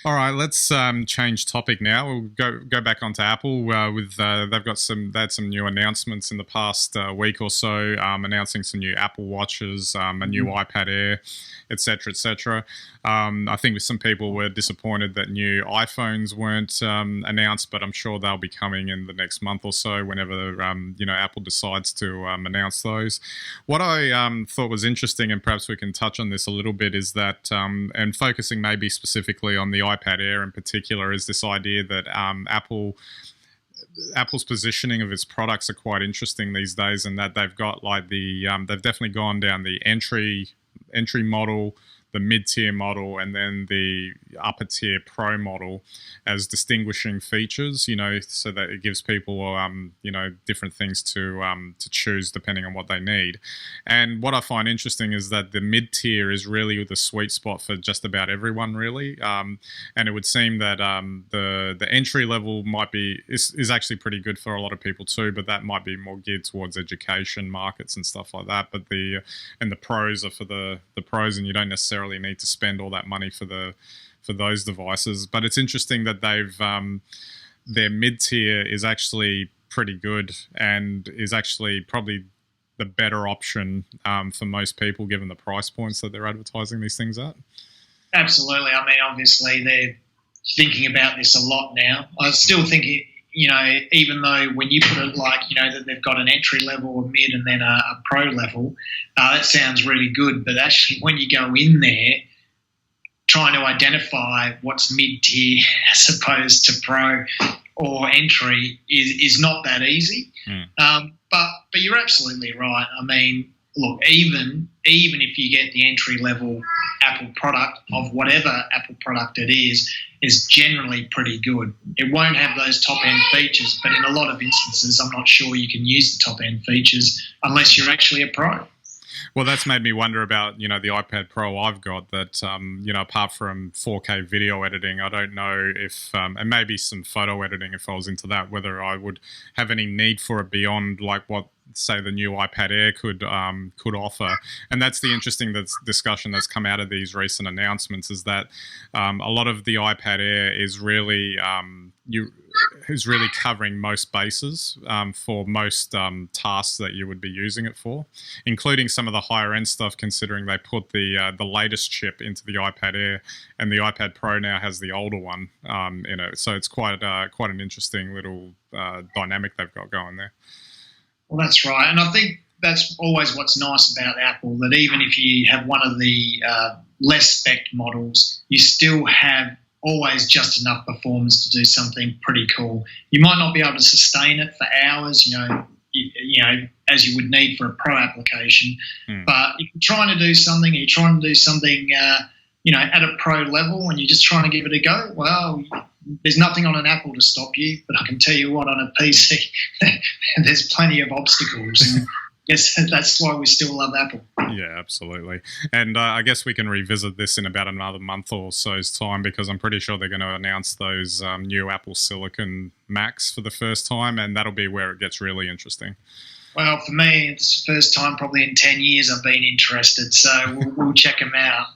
All right, let's change topic now. We'll go back onto Apple. They had some new announcements in the past week or so, announcing some new Apple Watches, a new iPad Air, etc., etc. I think some people were disappointed that new iPhones weren't announced, but I'm sure they'll be coming in the next month or so whenever Apple decides to announce those. What I thought was interesting, and perhaps we can touch on this a little bit, is that and focusing maybe specifically on the iPad Air in particular, is this idea that Apple's positioning of its products are quite interesting these days, and that they've got like they've definitely gone down the entry model, the mid-tier model, and then the upper-tier Pro model as distinguishing features, so that it gives people, different things to choose depending on what they need. And what I find interesting is that the mid-tier is really the sweet spot for just about everyone, really. And it would seem that the entry level is actually pretty good for a lot of people too, but that might be more geared towards education markets and stuff like that. But the pros are for the pros, and you don't necessarily need to spend all that money for those devices. But it's interesting that their mid-tier is actually pretty good and is actually probably the better option for most people, given the price points that they're advertising these things at. Absolutely. I mean, obviously they're thinking about this a lot now. I still think even though when you put it like, that they've got an entry level, a mid, and then a pro level, that sounds really good. But actually, when you go in there, trying to identify what's mid-tier as opposed to pro or entry is not that easy. But you're absolutely right. I mean, look, even if you get the entry level Apple product of whatever Apple product it is generally pretty good. It won't have those top-end features, but in a lot of instances, I'm not sure you can use the top-end features unless you're actually a pro. Well, that's made me wonder about, the iPad Pro I've got that, apart from 4K video editing, I don't know if, and maybe some photo editing if I was into that, whether I would have any need for it beyond like what, say, the new iPad Air could offer. And that's the interesting discussion that's come out of these recent announcements, is that a lot of the iPad Air is really covering most bases for most tasks that you would be using it for, including some of the higher end stuff, considering they put the latest chip into the iPad Air, and the iPad Pro now has the older one in it. So it's quite an interesting little dynamic they've got going there. Well, that's right. And I think that's always what's nice about Apple, that even if you have one of the less spec models, you still have always just enough performance to do something pretty cool. You might not be able to sustain it for hours, as you would need for a pro application. But if you're trying to do something, at a pro level, and you're just trying to give it a go, well, there's nothing on an Apple to stop you. But I can tell you what, on a PC, there's plenty of obstacles. And yes, that's why we still love Apple. Yeah, absolutely. And I guess we can revisit this in about another month or so's time, because I'm pretty sure they're going to announce those new Apple Silicon Macs for the first time, and that'll be where it gets really interesting. Well, for me, it's the first time probably in 10 years I've been interested, so we'll check them out.